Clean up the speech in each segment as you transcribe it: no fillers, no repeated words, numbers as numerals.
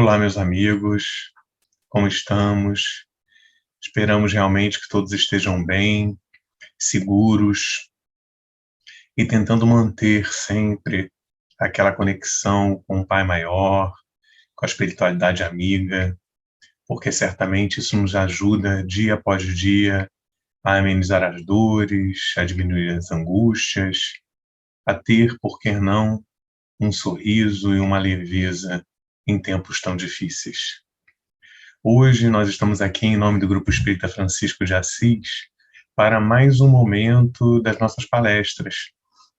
Olá, meus amigos, como estamos? Esperamos realmente que todos estejam bem, seguros e tentando manter sempre aquela conexão com o Pai Maior, com a espiritualidade amiga, porque certamente isso nos ajuda dia após dia a amenizar as dores, a diminuir as angústias, a ter, por que não, um sorriso e uma leveza em tempos tão difíceis. Hoje nós estamos aqui em nome do Grupo Espírita Francisco de Assis para mais um momento das nossas palestras,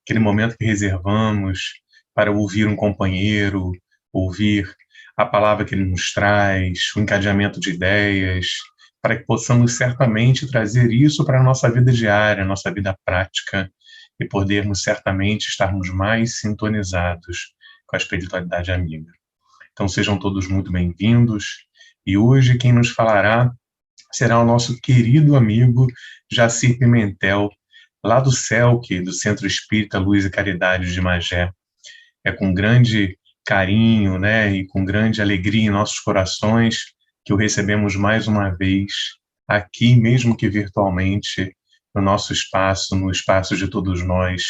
aquele momento que reservamos para ouvir um companheiro, ouvir a palavra que ele nos traz, o encadeamento de ideias, para que possamos certamente trazer isso para a nossa vida diária, a nossa vida prática, e podermos certamente estarmos mais sintonizados com a espiritualidade amiga. Então sejam todos muito bem-vindos. E hoje quem nos falará será o nosso querido amigo Jacir Pimentel, lá do CELC, do Centro Espírita Luz e Caridade de Magé. É com grande carinho, e com grande alegria em nossos corações que o recebemos mais uma vez aqui, mesmo que virtualmente, no nosso espaço, no espaço de todos nós,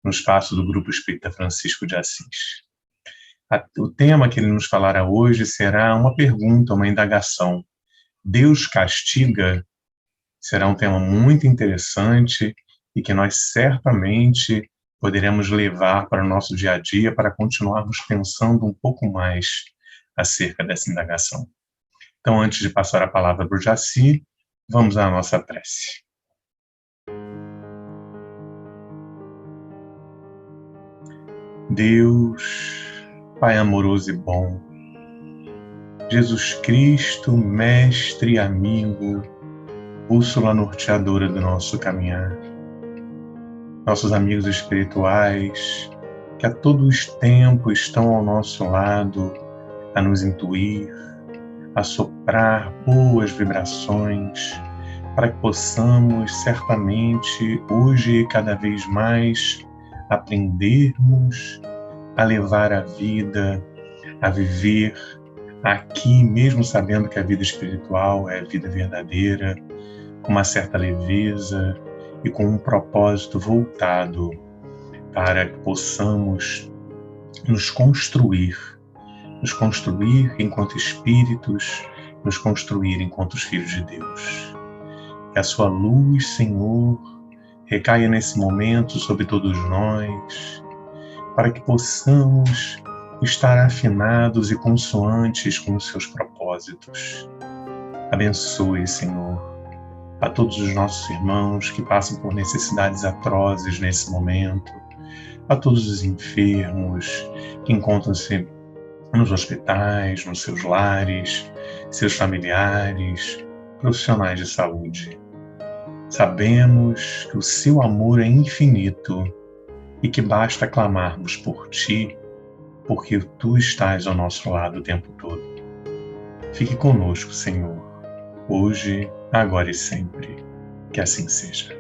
no espaço do Grupo Espírita Francisco de Assis. O tema que ele nos falará hoje será uma pergunta, uma indagação. Deus castiga? Será um tema muito interessante e que nós certamente poderemos levar para o nosso dia a dia para continuarmos pensando um pouco mais acerca dessa indagação. Então, antes de passar a palavra para o Jaci, vamos à nossa prece. Deus, Pai amoroso e bom, Jesus Cristo, mestre e amigo, bússola norteadora do nosso caminhar, nossos amigos espirituais, que a todo tempo estão ao nosso lado, a nos intuir, a soprar boas vibrações, para que possamos certamente, hoje e cada vez mais, aprendermos a levar a vida, a viver aqui, mesmo sabendo que a vida espiritual é a vida verdadeira, com uma certa leveza e com um propósito voltado para que possamos nos construir enquanto espíritos, nos construir enquanto os filhos de Deus. Que a sua luz, Senhor, recaia nesse momento sobre todos nós, para que possamos estar afinados e consoantes com os seus propósitos. Abençoe, Senhor, a todos os nossos irmãos que passam por necessidades atrozes nesse momento, a todos os enfermos que encontram-se nos hospitais, nos seus lares, seus familiares, profissionais de saúde. Sabemos que o seu amor é infinito e que basta clamarmos por Ti, porque Tu estás ao nosso lado o tempo todo. Fique conosco, Senhor, hoje, agora e sempre. Que assim seja.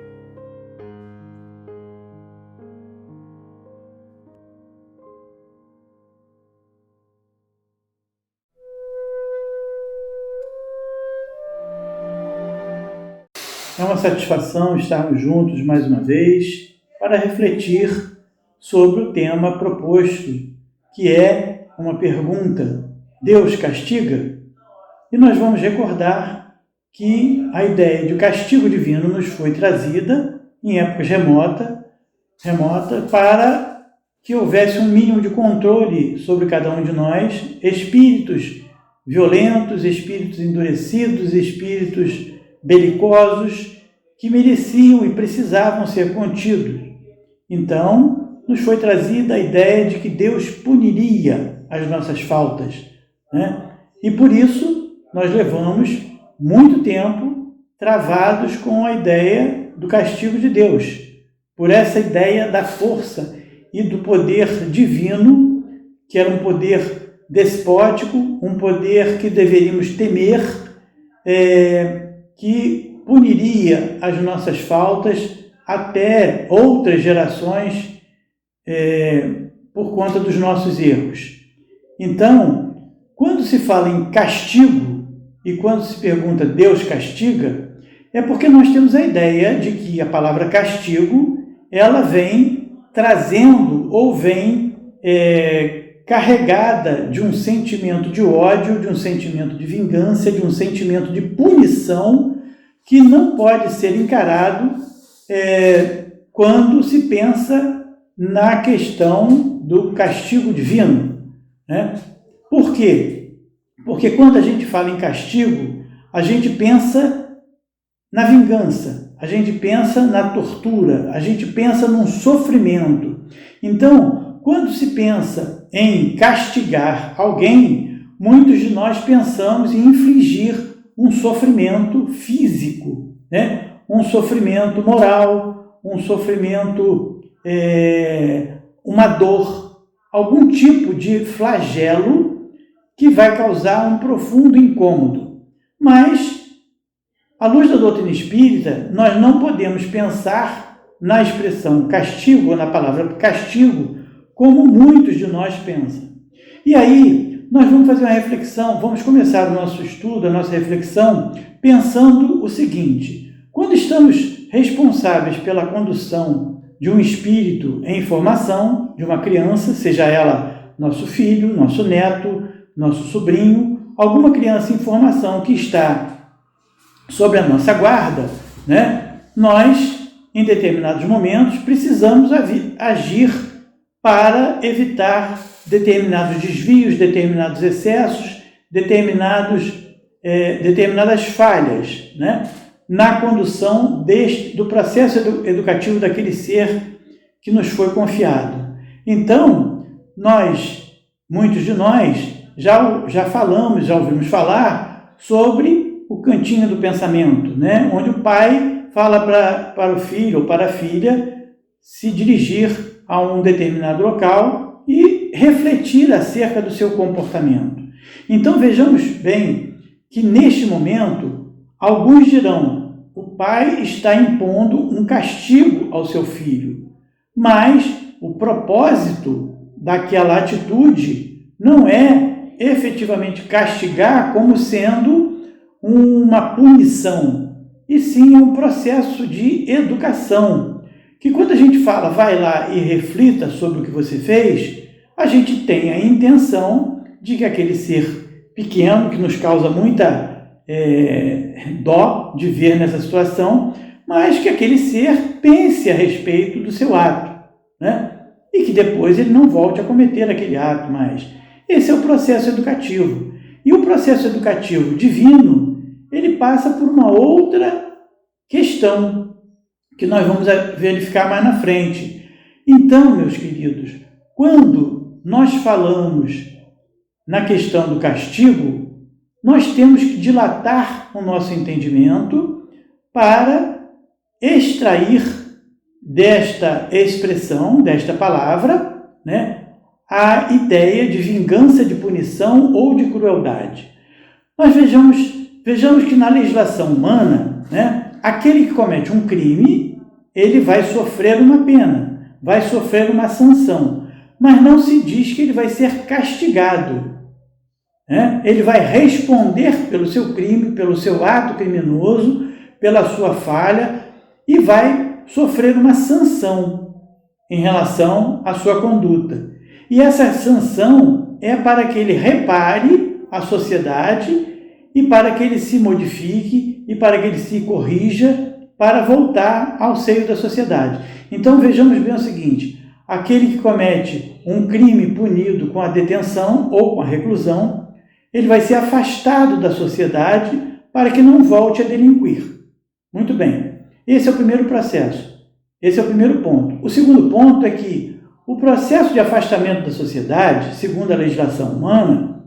É uma satisfação estarmos juntos mais uma vez para refletir sobre o tema proposto, que é uma pergunta: Deus castiga? E nós vamos recordar que a ideia de castigo divino nos foi trazida em épocas remota para que houvesse um mínimo de controle sobre cada um de nós, espíritos violentos, espíritos endurecidos, espíritos belicosos, que mereciam e precisavam ser contidos. Então, nos foi trazida a ideia de que Deus puniria as nossas faltas, E por isso, nós levamos muito tempo travados com a ideia do castigo de Deus, por essa ideia da força e do poder divino, que era um poder despótico, um poder que deveríamos temer, que puniria as nossas faltas até outras gerações por conta dos nossos erros. Então, quando se fala em castigo e quando se pergunta Deus castiga, é porque nós temos a ideia de que a palavra castigo, ela vem trazendo ou vem carregada de um sentimento de ódio, de um sentimento de vingança, de um sentimento de punição que não pode ser encarado quando se pensa na questão do castigo divino, né? Por quê? Porque quando a gente fala em castigo, a gente pensa na vingança, a gente pensa na tortura, a gente pensa num sofrimento. Então, quando se pensa em castigar alguém, muitos de nós pensamos em infligir um sofrimento físico, né? Um sofrimento moral, um sofrimento, uma dor, algum tipo de flagelo que vai causar um profundo incômodo. Mas, à luz da doutrina espírita, nós não podemos pensar na expressão castigo, ou na palavra castigo, como muitos de nós pensam. E aí, nós vamos fazer uma reflexão, vamos começar o nosso estudo, a nossa reflexão, pensando o seguinte: quando estamos responsáveis pela condução de um espírito em formação, de uma criança, seja ela nosso filho, nosso neto, nosso sobrinho, alguma criança em formação que está sob a nossa guarda, né? Nós, em determinados momentos, precisamos agir para evitar determinados desvios, determinados excessos, determinadas falhas, né? Na condução do processo educativo daquele ser que nos foi confiado. Então, muitos de nós, já falamos, já ouvimos falar sobre o cantinho do pensamento, né? Onde o pai fala para o filho ou para a filha se dirigir a um determinado local e refletir acerca do seu comportamento. Então, vejamos bem que, neste momento, alguns dirão: o pai está impondo um castigo ao seu filho, mas o propósito daquela atitude não é efetivamente castigar como sendo uma punição, e sim um processo de educação, que quando a gente fala vai lá e reflita sobre o que você fez, a gente tem a intenção de que aquele ser pequeno, que nos causa muita dó de ver nessa situação, mas que aquele ser pense a respeito do seu ato, né? E que depois ele não volte a cometer aquele ato mais. Esse é o processo educativo. E o processo educativo divino, ele passa por uma outra questão que nós vamos verificar mais na frente. Então, meus queridos, quando nós falamos na questão do castigo, nós temos que dilatar o nosso entendimento para extrair desta expressão, desta palavra, né, a ideia de vingança, de punição ou de crueldade. Nós vejamos que na legislação humana, né, aquele que comete um crime, ele vai sofrer uma pena, vai sofrer uma sanção, mas não se diz que ele vai ser castigado. Ele vai responder pelo seu crime, pelo seu ato criminoso, pela sua falha, e vai sofrer uma sanção em relação à sua conduta. E essa sanção é para que ele repare a sociedade e para que ele se modifique e para que ele se corrija para voltar ao seio da sociedade. Então vejamos bem o seguinte: aquele que comete um crime punido com a detenção ou com a reclusão, ele vai ser afastado da sociedade para que não volte a delinquir. Muito bem. Esse é o primeiro processo. Esse é o primeiro ponto. O segundo ponto é que o processo de afastamento da sociedade, segundo a legislação humana,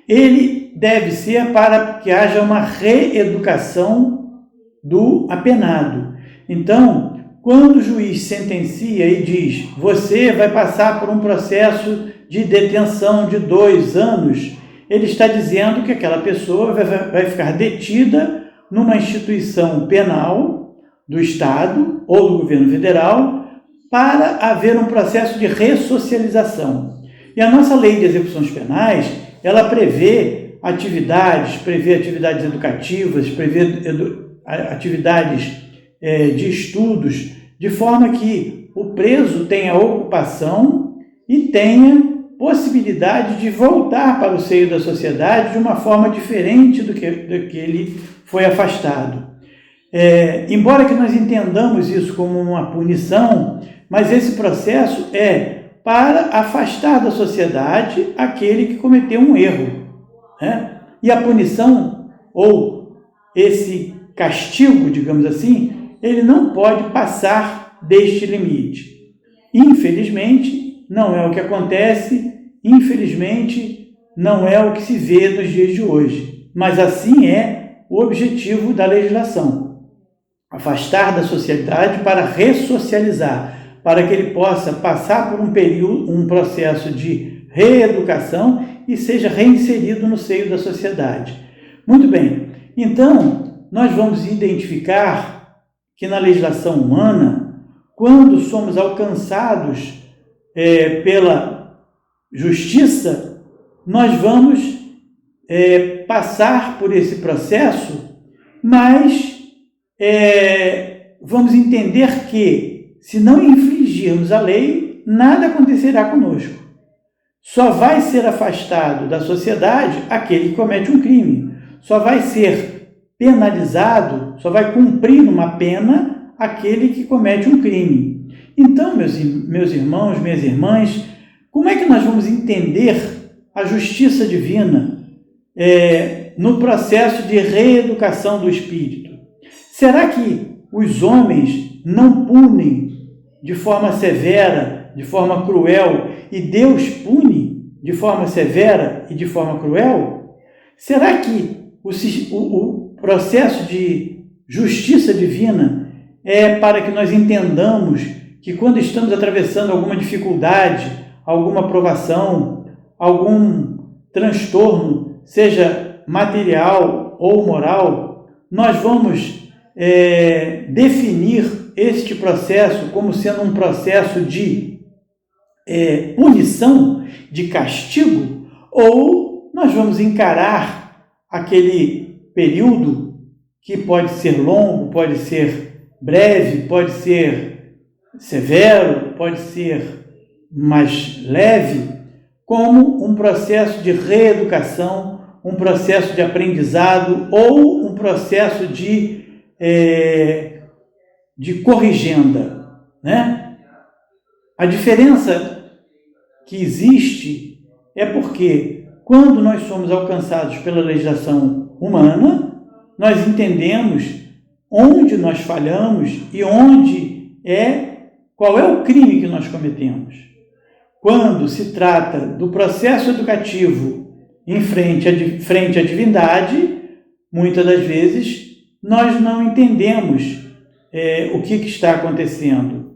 ele deve ser para que haja uma reeducação do apenado. Então, quando o juiz sentencia e diz: você vai passar por um processo de detenção de 2 anos, ele está dizendo que aquela pessoa vai ficar detida numa instituição penal do Estado ou do governo federal para haver um processo de ressocialização. E a nossa lei de execuções penais, ela prevê atividades educativas, prevê atividades de estudos, de forma que o preso tenha ocupação e tenha possibilidade de voltar para o seio da sociedade de uma forma diferente do que ele foi afastado. Embora que nós entendamos isso como uma punição, mas esse processo é para afastar da sociedade aquele que cometeu um erro, né? E a punição, ou esse castigo, digamos assim, ele não pode passar deste limite. Infelizmente, não é o que acontece, infelizmente, não é o que se vê nos dias de hoje, mas assim é o objetivo da legislação: afastar da sociedade para ressocializar, para que ele possa passar por um processo de reeducação e seja reinserido no seio da sociedade. Muito bem, então nós vamos identificar que na legislação humana, quando somos alcançados pela justiça, nós vamos passar por esse processo, mas vamos entender que, se não infringirmos a lei, nada acontecerá conosco. Só vai ser afastado da sociedade aquele que comete um crime. Só vai ser penalizado, só vai cumprir uma pena aquele que comete um crime. Então, meus irmãos, minhas irmãs, como é que nós vamos entender a justiça divina no processo de reeducação do espírito? Será que os homens não punem de forma severa, de forma cruel, e Deus pune de forma severa e de forma cruel? Será que o processo de justiça divina é para que nós entendamos que quando estamos atravessando alguma dificuldade, alguma provação, algum transtorno, seja material ou moral, nós vamos definir este processo como sendo um processo de punição, de castigo, ou nós vamos encarar aquele período que pode ser longo, pode ser breve, pode ser severo, pode ser mais leve, como um processo de reeducação, um processo de aprendizado ou um processo de corrigenda, né? A diferença que existe é porque, quando nós somos alcançados pela legislação humana, nós entendemos onde nós falhamos e qual é o crime que nós cometemos. Quando se trata do processo educativo em frente à divindade, muitas das vezes nós não entendemos o que está acontecendo.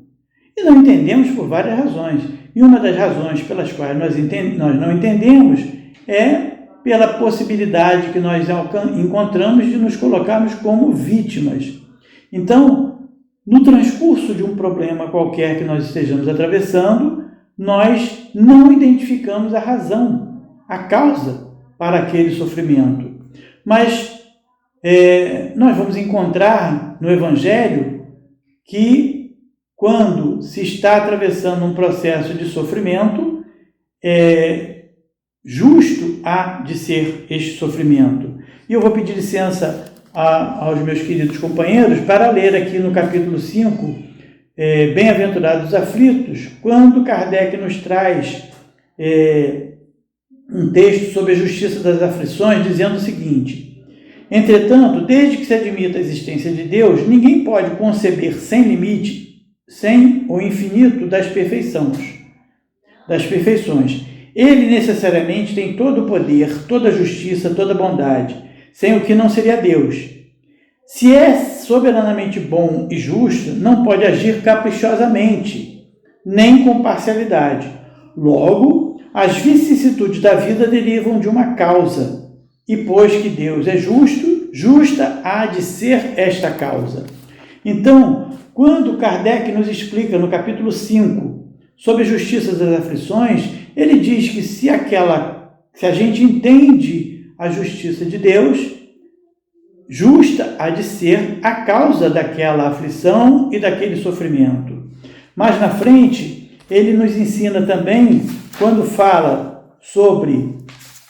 E não entendemos por várias razões. E uma das razões pelas quais nós não entendemos é pela possibilidade que nós encontramos de nos colocarmos como vítimas. Então, no transcurso de um problema qualquer que nós estejamos atravessando, nós não identificamos a razão, a causa para aquele sofrimento. Mas nós vamos encontrar no Evangelho que, quando se está atravessando um processo de sofrimento, justo há de ser este sofrimento. E eu vou pedir licença aos meus queridos companheiros para ler aqui no capítulo 5, Bem-aventurados os aflitos, quando Kardec nos traz um texto sobre a justiça das aflições, dizendo o seguinte: entretanto, desde que se admita a existência de Deus, ninguém pode conceber sem limite, sem o infinito das perfeições. Ele necessariamente tem todo o poder, toda a justiça, toda a bondade, sem o que não seria Deus. Se é soberanamente bom e justo, não pode agir caprichosamente, nem com parcialidade. Logo, as vicissitudes da vida derivam de uma causa, e pois que Deus é justo, justa há de ser esta causa. Então, quando Kardec nos explica no capítulo 5 sobre a justiça das aflições, ele diz que se aquela Se a gente entende a justiça de Deus, justa há de ser a causa daquela aflição e daquele sofrimento. Mais na frente, ele nos ensina também, quando fala sobre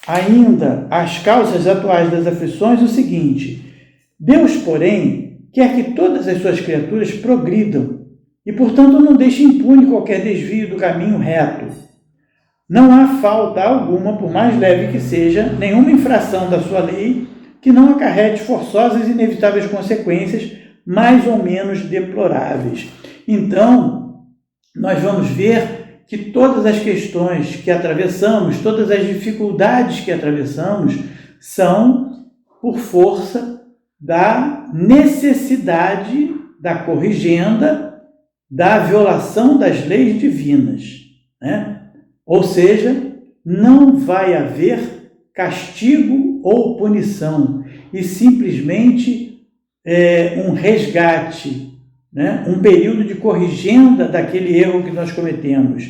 ainda as causas atuais das aflições, o seguinte: Deus, porém, quer que todas as suas criaturas progridam e, portanto, não deixe impune qualquer desvio do caminho reto. Não há falta alguma, por mais leve que seja, nenhuma infração da sua lei que não acarrete forçosas e inevitáveis consequências, mais ou menos deploráveis. Então, nós vamos ver que todas as questões que atravessamos, todas as dificuldades que atravessamos, são por força da necessidade da corrigenda, da violação das leis divinas, né? Ou seja, não vai haver castigo ou punição, e simplesmente um resgate, né? Um período de corrigenda daquele erro que nós cometemos.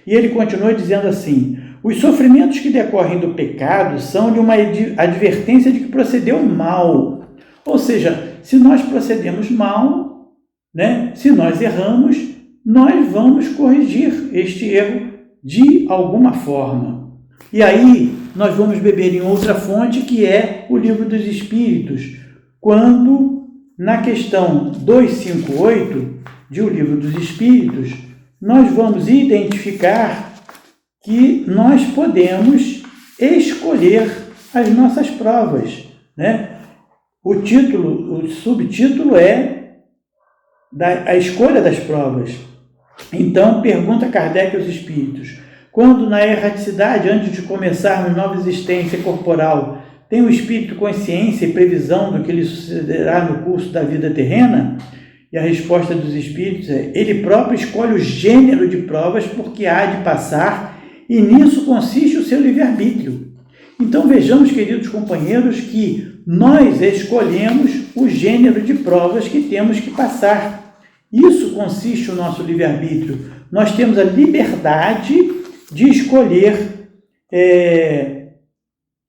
E ele continua dizendo assim: os sofrimentos que decorrem do pecado são de uma advertência de que procedeu mal. Ou seja, se nós procedemos mal, né? Se nós erramos, nós vamos corrigir este erro de alguma forma. E aí nós vamos beber em outra fonte, que é o Livro dos Espíritos, quando, na questão 258 de O Livro dos Espíritos, nós vamos identificar que nós podemos escolher as nossas provas, né? O subtítulo é a escolha das provas. Então, pergunta Kardec aos Espíritos: quando na erraticidade, antes de começarmos nova existência corporal, tem o Espírito consciência e previsão do que lhe sucederá no curso da vida terrena? E a resposta dos Espíritos é: ele próprio escolhe o gênero de provas porque há de passar, e nisso consiste o seu livre-arbítrio. Então vejamos, queridos companheiros, que nós escolhemos o gênero de provas que temos que passar. Isso consiste o nosso livre-arbítrio. Nós temos a liberdade de escolher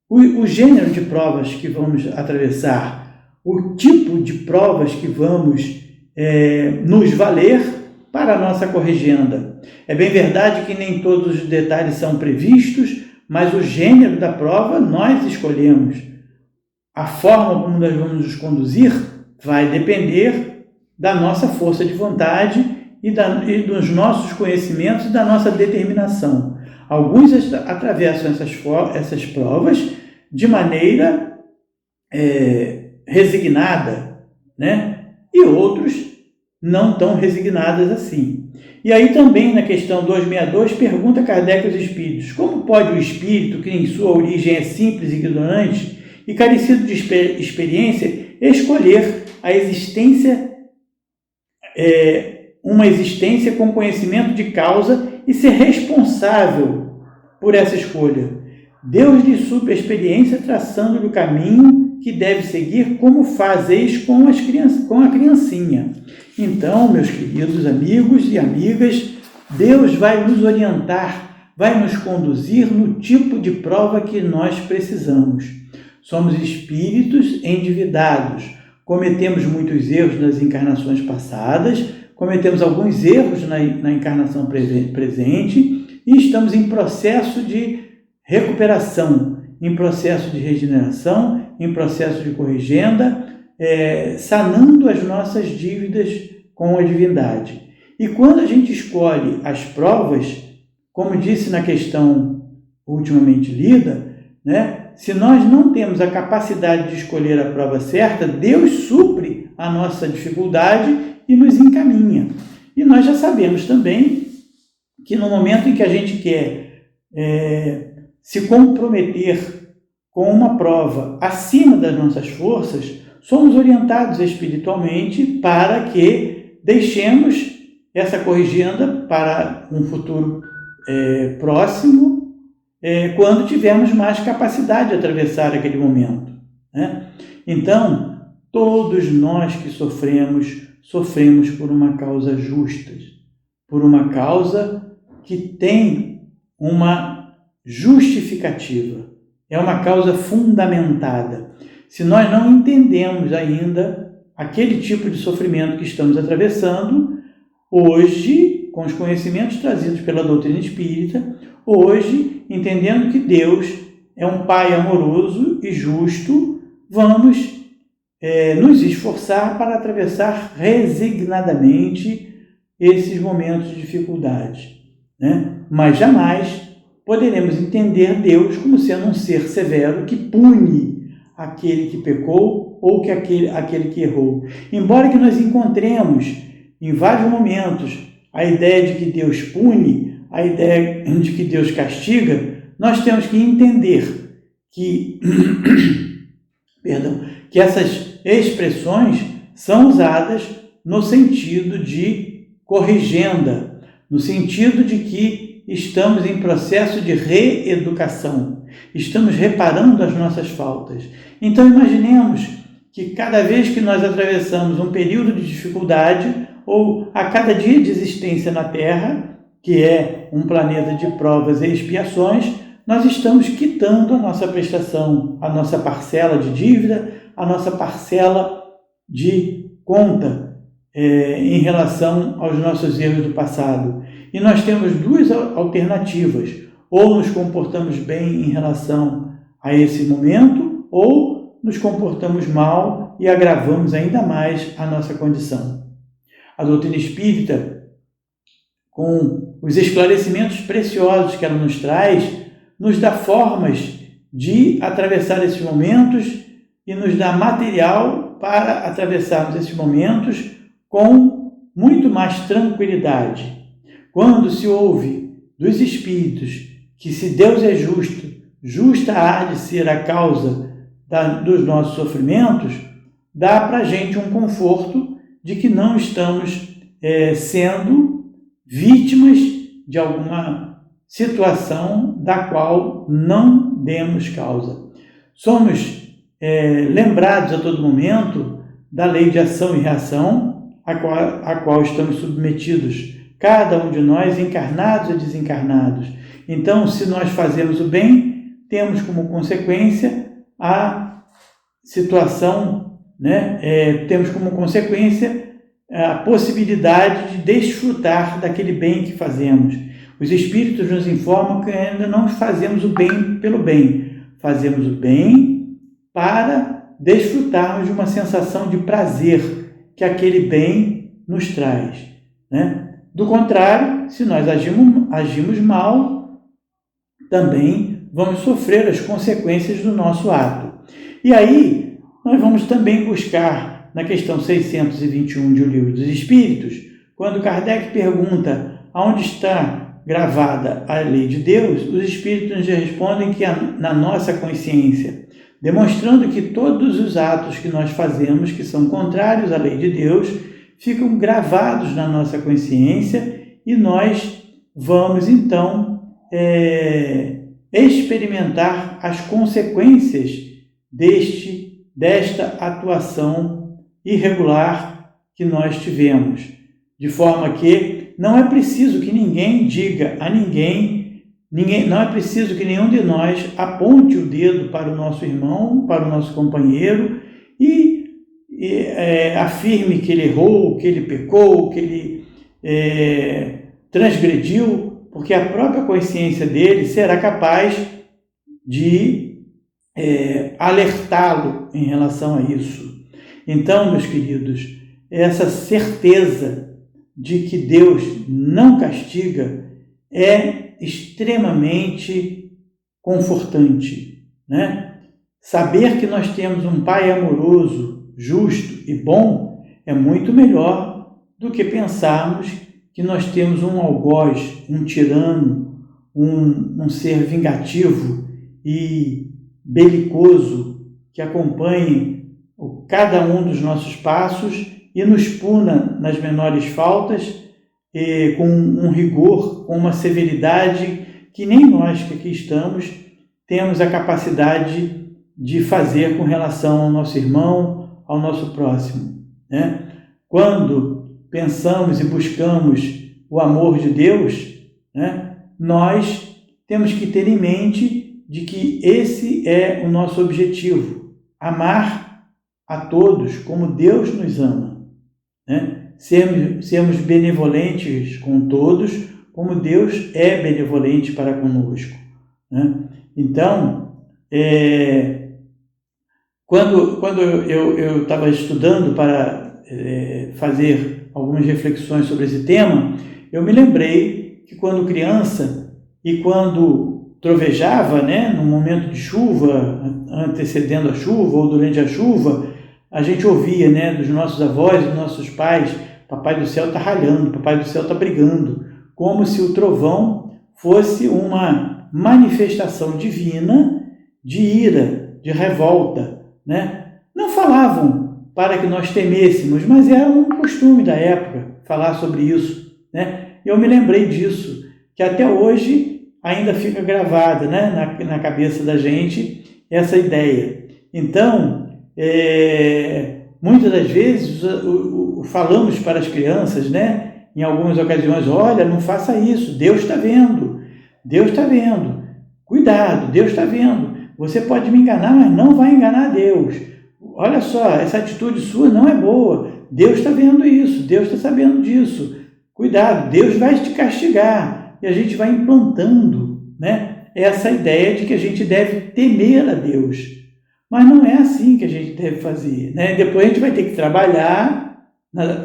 o gênero de provas que vamos atravessar, o tipo de provas que vamos nos valer para a nossa corrigenda. É bem verdade que nem todos os detalhes são previstos, mas o gênero da prova nós escolhemos. A forma como nós vamos nos conduzir vai depender da nossa força de vontade e dos nossos conhecimentos e da nossa determinação. Alguns atravessam essas provas de maneira resignada, né? E outros não tão resignadas assim. E aí também, na questão 262, pergunta Kardec aos Espíritos: como pode o Espírito, que em sua origem é simples e ignorante e carecido de experiência, escolher a existência uma existência com conhecimento de causa e ser responsável por essa escolha? Deus lhe supre a experiência, traçando-lhe o caminho que deve seguir, como fazeis com a criancinha. Então, meus queridos amigos e amigas, Deus vai nos orientar, vai nos conduzir no tipo de prova que nós precisamos. Somos espíritos endividados, cometemos muitos erros nas encarnações passadas, cometemos alguns erros na encarnação presente e estamos em processo de recuperação, em processo de regeneração, em processo de corrigenda, sanando as nossas dívidas com a divindade. E quando a gente escolhe as provas, como disse na questão ultimamente lida, né? Se nós não temos a capacidade de escolher a prova certa, Deus supre a nossa dificuldade e nos encaminha. E nós já sabemos também que no momento em que a gente quer se comprometer com uma prova acima das nossas forças, somos orientados espiritualmente para que deixemos essa corrigenda para um futuro próximo, quando tivermos mais capacidade de atravessar aquele momento, né? Então, todos nós que sofremos por uma causa justa, por uma causa que tem uma justificativa. é uma causa fundamentada. Se nós não entendemos ainda aquele tipo de sofrimento que estamos atravessando, hoje, com os conhecimentos trazidos pela doutrina espírita, hoje, entendendo que Deus é um Pai amoroso e justo, vamos nos esforçar para atravessar resignadamente esses momentos de dificuldade, né? Mas jamais poderemos entender Deus como sendo um ser severo que pune aquele que pecou ou que aquele que errou. Embora que nós encontremos em vários momentos a ideia de que Deus pune, a ideia de que Deus castiga, nós temos que entender que, que essas expressões são usadas no sentido de corrigenda, no sentido de que estamos em processo de reeducação, estamos reparando as nossas faltas. Então imaginemos que cada vez que nós atravessamos um período de dificuldade, ou a cada dia de existência na Terra, que é um planeta de provas e expiações, nós estamos quitando a nossa prestação, a nossa parcela de dívida, a nossa parcela de conta em relação aos nossos erros do passado. E nós temos duas alternativas: ou nos comportamos bem em relação a esse momento, ou nos comportamos mal e agravamos ainda mais a nossa condição. A doutrina espírita, com os esclarecimentos preciosos que ela nos traz, nos dá formas de atravessar esses momentos e nos dá material para atravessarmos esses momentos com muito mais tranquilidade. Quando se ouve dos espíritos que, se Deus é justo, justa há de ser a causa dos nossos sofrimentos, dá para a gente um conforto de que não estamos sendo vítimas de alguma situação da qual não demos causa. Somos lembrados a todo momento da lei de ação e reação, a qual estamos submetidos, cada um de nós, encarnados e desencarnados. Então, se nós fazemos o bem, temos como consequência a situação, temos como consequência a possibilidade de desfrutar daquele bem que fazemos. Os espíritos nos informam que ainda não fazemos o bem pelo bem, fazemos o bem para desfrutarmos de uma sensação de prazer que aquele bem nos traz, né? Do contrário, se nós agimos mal, também vamos sofrer as consequências do nosso ato. E aí, nós vamos também buscar, na questão 621 de O Livro dos Espíritos, quando Kardec pergunta aonde está gravada a lei de Deus, os Espíritos nos respondem que na nossa consciência, demonstrando que todos os atos que nós fazemos, que são contrários à lei de Deus, ficam gravados na nossa consciência e nós vamos, então, experimentar as consequências desta atuação irregular que nós tivemos. De forma que não é preciso que ninguém diga a ninguém, não é preciso que nenhum de nós aponte o dedo para o nosso irmão, para o nosso companheiro e afirme que ele errou, que ele pecou, que ele transgrediu, porque a própria consciência dele será capaz de alertá-lo em relação a isso. Então, meus queridos, essa certeza de que Deus não castiga é extremamente confortante, né? Saber que nós temos um Pai amoroso, justo e bom é muito melhor do que pensarmos que nós temos um algoz, um tirano, um ser vingativo e belicoso que acompanhe cada um dos nossos passos e nos puna nas menores faltas, com um rigor, com uma severidade que nem nós que aqui estamos temos a capacidade de fazer com relação ao nosso irmão, ao nosso próximo, né? Quando pensamos e buscamos o amor de Deus, né, nós temos que ter em mente de que esse é o nosso objetivo, amar a todos como Deus nos ama, né? Sermos benevolentes com todos como Deus é benevolente para conosco, né? Então, quando eu estava estudando para fazer algumas reflexões sobre esse tema, eu me lembrei que quando criança e quando trovejava, né, no momento de chuva, antecedendo a chuva ou durante a chuva, a gente ouvia, né, dos nossos avós, dos nossos pais: Papai do céu está ralhando, Papai do céu está brigando, como se o trovão fosse uma manifestação divina de ira, de revolta, né? Não falavam para que nós temêssemos, mas era um costume da época falar sobre isso, né? Eu me lembrei disso, que até hoje ainda fica gravada, né, na cabeça da gente essa ideia. Então, muitas das vezes falamos para as crianças, né, em algumas ocasiões: olha, não faça isso, Deus está vendo, Deus está vendo, cuidado, Deus está vendo, você pode me enganar, mas não vai enganar Deus, olha só, essa atitude sua não é boa, Deus está vendo isso, Deus está sabendo disso, cuidado, Deus vai te castigar. E a gente vai implantando, né, essa ideia de que a gente deve temer a Deus. Mas não é assim que a gente deve fazer, né? Depois a gente vai ter que trabalhar,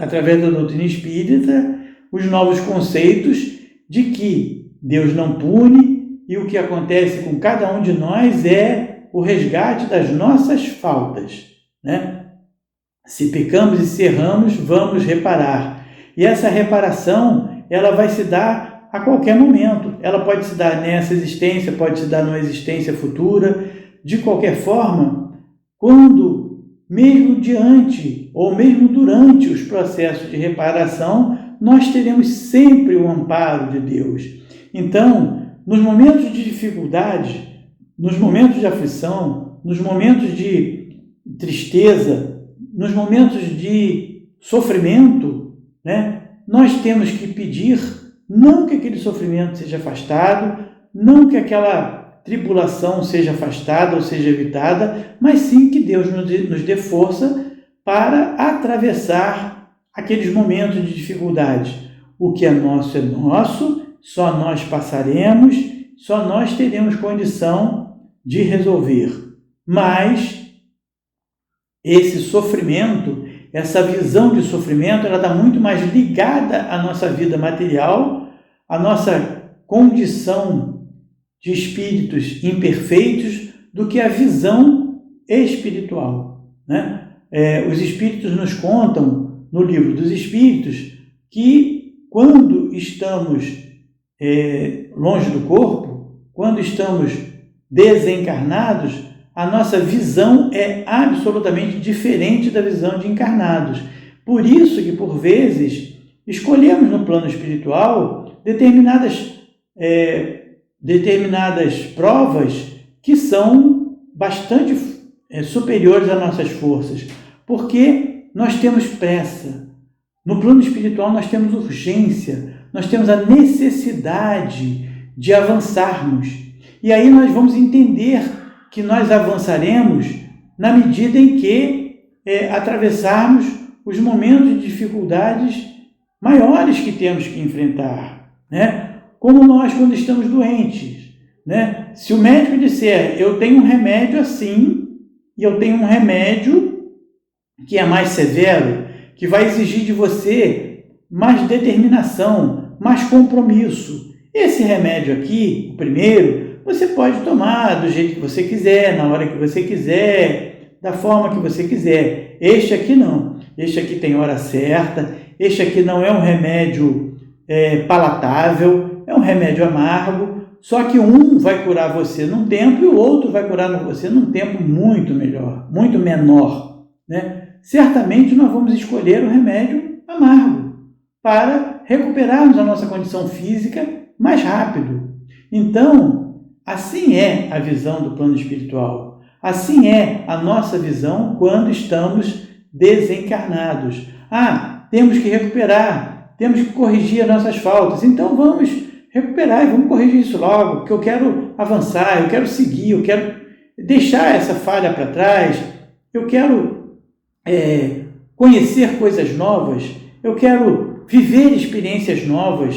através da doutrina espírita, os novos conceitos de que Deus não pune e o que acontece com cada um de nós é o resgate das nossas faltas, né? Se pecamos e se erramos, vamos reparar. E essa reparação, ela vai se dar a qualquer momento. Ela pode se dar nessa existência, pode se dar numa existência futura. De qualquer forma, quando, mesmo diante ou mesmo durante os processos de reparação, nós teremos sempre o amparo de Deus. Então, nos momentos de dificuldade, nos momentos de aflição, nos momentos de tristeza, nos momentos de sofrimento, né, nós temos que pedir não que aquele sofrimento seja afastado, não que aquela tribulação seja afastada ou seja evitada, mas sim que Deus nos dê força para atravessar aqueles momentos de dificuldade. O que é nosso, só nós passaremos, só nós teremos condição de resolver. Mas esse sofrimento, essa visão de sofrimento, ela está muito mais ligada à nossa vida material, à nossa condição de espíritos imperfeitos, do que a visão espiritual, né? Os espíritos nos contam, no livro dos Espíritos, que quando estamos longe do corpo, quando estamos desencarnados, a nossa visão é absolutamente diferente da visão de encarnados. Por isso que, por vezes, escolhemos no plano espiritual determinadas provas que são bastante superiores às nossas forças, porque nós temos pressa. No plano espiritual nós temos urgência, nós temos a necessidade de avançarmos. E aí nós vamos entender que nós avançaremos na medida em que atravessarmos os momentos de dificuldades maiores que temos que enfrentar, né? Como nós quando estamos doentes, né? Se o médico disser, eu tenho um remédio assim, e eu tenho um remédio que é mais severo, que vai exigir de você mais determinação, mais compromisso. Esse remédio aqui, o primeiro, você pode tomar do jeito que você quiser, na hora que você quiser, da forma que você quiser. Este aqui não. Este aqui tem hora certa. Este aqui não é um remédio palatável, é um remédio amargo. Só que um vai curar você num tempo e o outro vai curar você num tempo muito melhor, muito menor, né? Certamente nós vamos escolher o remédio amargo para recuperarmos a nossa condição física mais rápido. Então, assim é a visão do plano espiritual. Assim é a nossa visão quando estamos desencarnados. Temos que recuperar, temos que corrigir as nossas faltas. Então vamos recuperar e vamos corrigir isso logo, porque eu quero avançar, eu quero seguir, eu quero deixar essa falha para trás, eu quero conhecer coisas novas, eu quero viver experiências novas.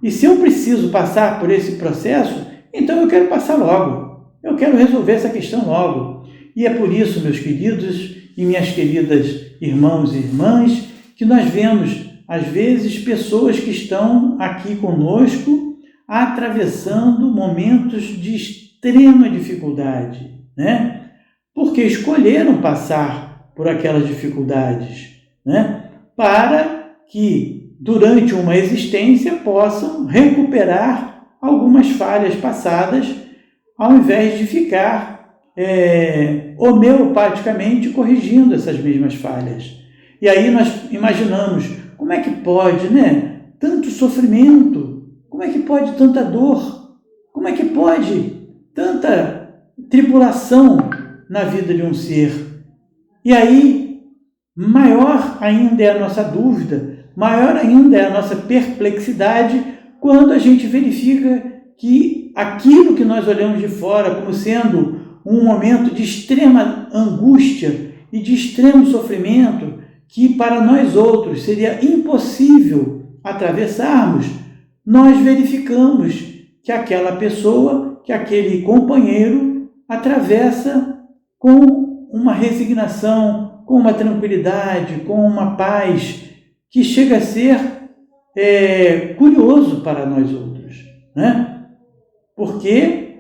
E se eu preciso passar por esse processo, então eu quero passar logo. Eu quero resolver essa questão logo. E é por isso, meus queridos e minhas queridas irmãos e irmãs, que nós vemos, às vezes, pessoas que estão aqui conosco atravessando momentos de extrema dificuldade, né? Porque escolheram passar por aquelas dificuldades, né? Para que, durante uma existência, possam recuperar algumas falhas passadas, ao invés de ficar homeopaticamente corrigindo essas mesmas falhas. E aí nós imaginamos, como é que pode, né? Tanto sofrimento, como é que pode tanta dor, como é que pode tanta tribulação na vida de um ser? E aí, maior ainda é a nossa dúvida, maior ainda é a nossa perplexidade quando a gente verifica que aquilo que nós olhamos de fora como sendo um momento de extrema angústia e de extremo sofrimento, que para nós outros seria impossível atravessarmos, nós verificamos que aquela pessoa, que aquele companheiro atravessa com uma resignação, com uma tranquilidade, com uma paz, que chega a ser curioso para nós outros, né? Porque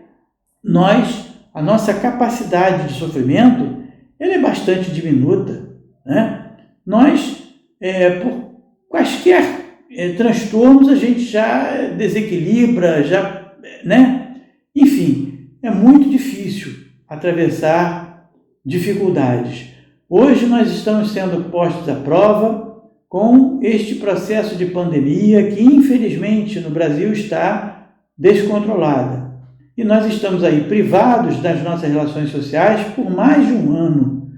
a nossa capacidade de sofrimento, ela é bastante diminuta, né? Nós, por quaisquer transtornos, a gente já desequilibra, né? Enfim, é muito difícil atravessar dificuldades. Hoje nós estamos sendo postos à prova com este processo de pandemia que, infelizmente, no Brasil está descontrolada. E nós estamos aí privados das nossas relações sociais por mais de um ano.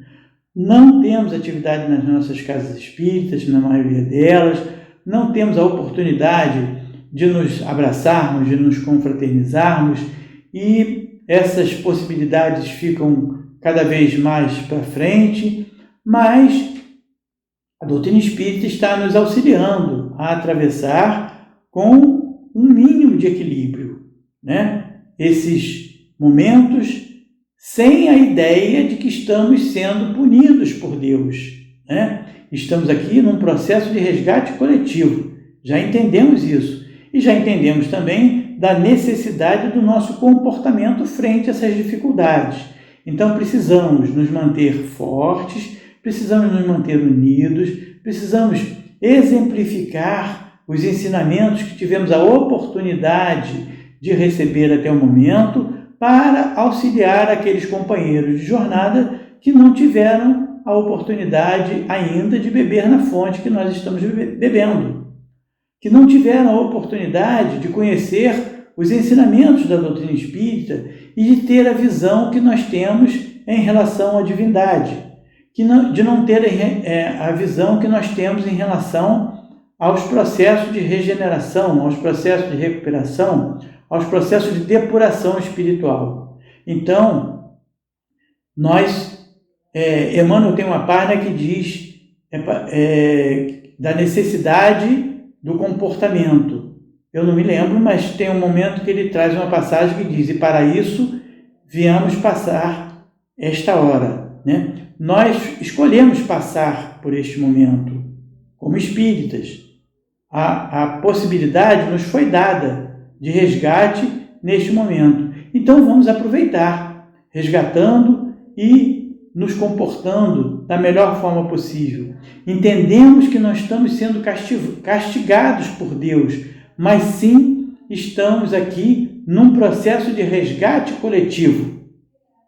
Não temos atividade nas nossas casas espíritas, na maioria delas, não temos a oportunidade de nos abraçarmos, de nos confraternizarmos, e essas possibilidades ficam cada vez mais para frente, mas a doutrina espírita está nos auxiliando a atravessar com um mínimo de equilíbrio, né? Esses momentos sem a ideia de que estamos sendo punidos por Deus, né? Estamos aqui num processo de resgate coletivo, já entendemos isso, e já entendemos também da necessidade do nosso comportamento frente a essas dificuldades. Então precisamos nos manter fortes, precisamos nos manter unidos, precisamos exemplificar os ensinamentos que tivemos a oportunidade de receber até o momento, para auxiliar aqueles companheiros de jornada que não tiveram a oportunidade ainda de beber na fonte que nós estamos bebendo, que não tiveram a oportunidade de conhecer os ensinamentos da doutrina espírita e de ter a visão que nós temos em relação à divindade, de não ter a visão que nós temos em relação aos processos de regeneração, aos processos de recuperação, aos processos de depuração espiritual. Então, Emmanuel tem uma página que diz da necessidade do comportamento. Eu não me lembro, mas tem um momento que ele traz uma passagem que diz: e para isso viemos passar esta hora, né? Nós escolhemos passar por este momento como espíritas. A possibilidade nos foi dada de resgate neste momento. Então vamos aproveitar, resgatando e nos comportando da melhor forma possível. Entendemos que não estamos sendo castigados por Deus, mas sim estamos aqui num processo de resgate coletivo.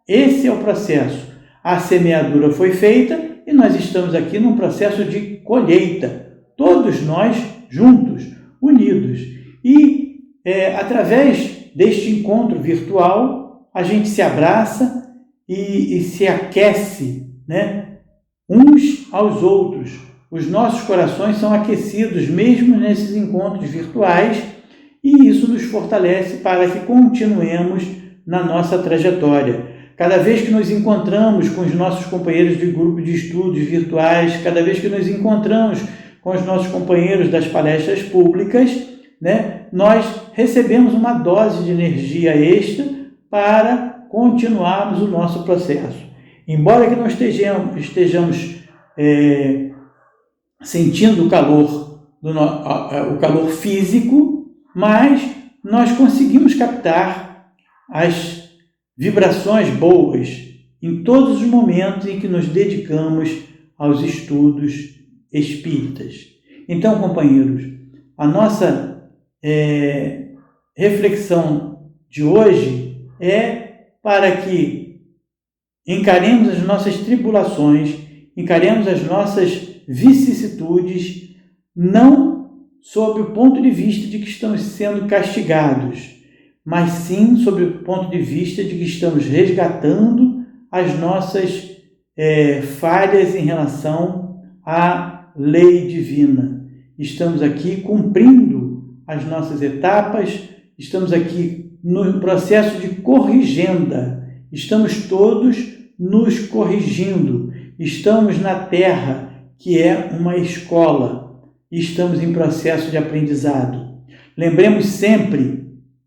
Esse é o processo. A semeadura foi feita e nós estamos aqui num processo de colheita. Todos nós juntos, unidos. E através deste encontro virtual, a gente se abraça e se aquece, né? Uns aos outros. Os nossos corações são aquecidos mesmo nesses encontros virtuais e isso nos fortalece para que continuemos na nossa trajetória. Cada vez que nos encontramos com os nossos companheiros de grupo de estudos virtuais, cada vez que nos encontramos com os nossos companheiros das palestras públicas, nós recebemos uma dose de energia extra para continuarmos o nosso processo. Embora que nós estejamos sentindo o calor físico, mas nós conseguimos captar as vibrações boas em todos os momentos em que nos dedicamos aos estudos espíritas. Então, companheiros, a nossa reflexão de hoje é para que encaremos as nossas tribulações, encaremos as nossas vicissitudes, não sob o ponto de vista de que estamos sendo castigados, mas sim sob o ponto de vista de que estamos resgatando as nossas falhas em relação à lei divina. Estamos aqui cumprindo as nossas etapas, estamos aqui no processo de corrigenda, estamos todos nos corrigindo, estamos na Terra, que é uma escola, e estamos em processo de aprendizado. Lembremos sempre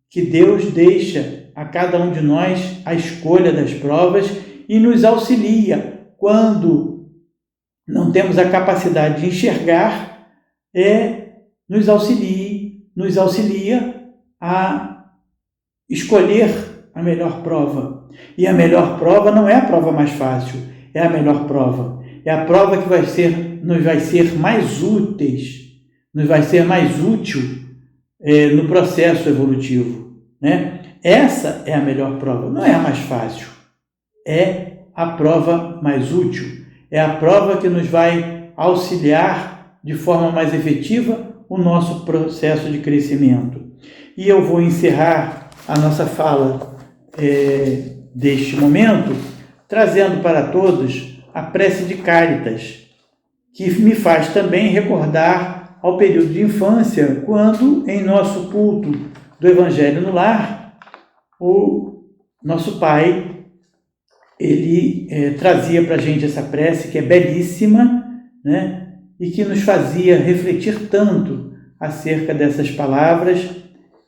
que Deus deixa a cada um de nós a escolha das provas e nos auxilia quando não temos a capacidade de enxergar, nos auxilia a escolher a melhor prova. E a melhor prova não é a prova mais fácil, é a melhor prova. É a prova que nos vai ser mais útil no processo evolutivo. Essa é a melhor prova, não é a mais fácil. É a prova mais útil. É a prova que nos vai auxiliar de forma mais efetiva o nosso processo de crescimento. E eu vou encerrar a nossa fala deste momento trazendo para todos a prece de Cáritas, que me faz também recordar ao período de infância, quando em nosso culto do Evangelho no Lar, o nosso pai, ele trazia para a gente essa prece que é belíssima, e que nos fazia refletir tanto acerca dessas palavras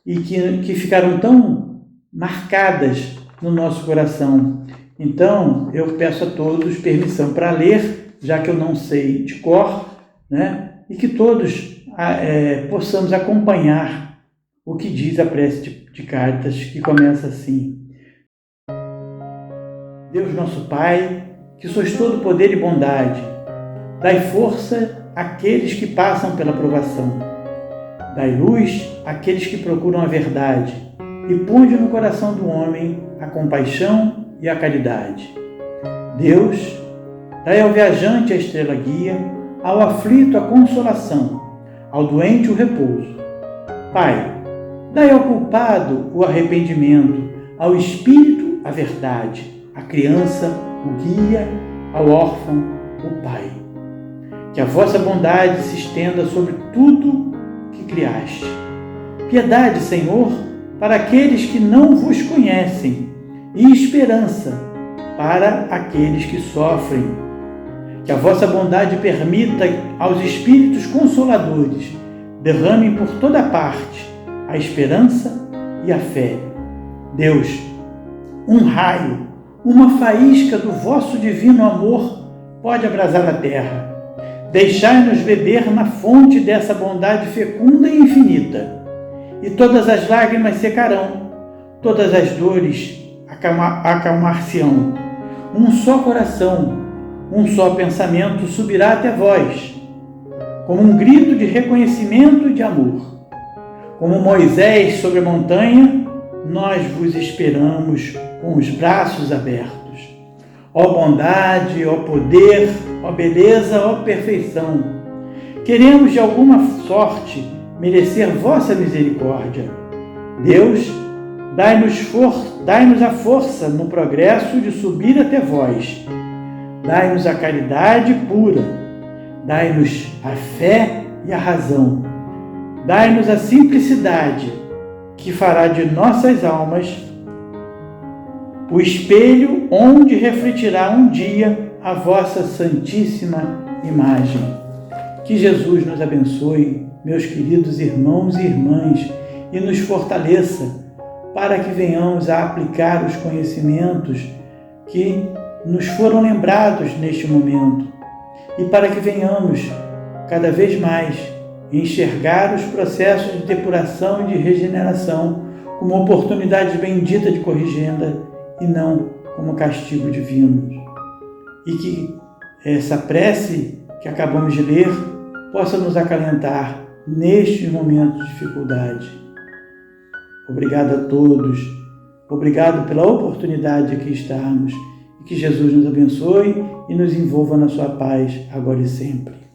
e que ficaram tão marcadas no nosso coração. Então, eu peço a todos permissão para ler, já que eu não sei de cor, e que todos possamos acompanhar o que diz a prece de Cáritas, que começa assim: Deus nosso Pai, que sois todo poder e bondade, dai força àqueles que passam pela provação, dai luz àqueles que procuram a verdade, e ponde no coração do homem a compaixão e a caridade. Deus, dai ao viajante a estrela guia, ao aflito a consolação, ao doente o repouso. Pai, dai ao culpado o arrependimento, ao espírito a verdade, à criança o guia, ao órfão o pai. Que a vossa bondade se estenda sobre tudo que criaste. Piedade, Senhor, para aqueles que não vos conhecem, e esperança para aqueles que sofrem. Que a vossa bondade permita aos Espíritos Consoladores derramem por toda parte a esperança e a fé. Deus, um raio, uma faísca do vosso divino amor pode abrasar a terra. Deixai-nos beber na fonte dessa bondade fecunda e infinita, e todas as lágrimas secarão, todas as dores acalmar-se-ão. Um só coração, um só pensamento subirá até vós, como um grito de reconhecimento e de amor. Como Moisés sobre a montanha, nós vos esperamos com os braços abertos. Ó bondade, ó poder, ó beleza, ó perfeição, queremos de alguma sorte merecer vossa misericórdia. Deus, dai-nos a força no progresso de subir até vós. Dai-nos a caridade pura. Dai-nos a fé e a razão. Dai-nos a simplicidade que fará de nossas almas o espelho onde refletirá um dia a vossa santíssima imagem. Que Jesus nos abençoe, meus queridos irmãos e irmãs, e nos fortaleça para que venhamos a aplicar os conhecimentos que nos foram lembrados neste momento e para que venhamos cada vez mais enxergar os processos de depuração e de regeneração como oportunidade bendita de corrigenda e não como castigo divino. E que essa prece que acabamos de ler possa nos acalentar nestes momentos de dificuldade. Obrigado a todos, obrigado pela oportunidade de aqui estarmos e que Jesus nos abençoe e nos envolva na sua paz agora e sempre.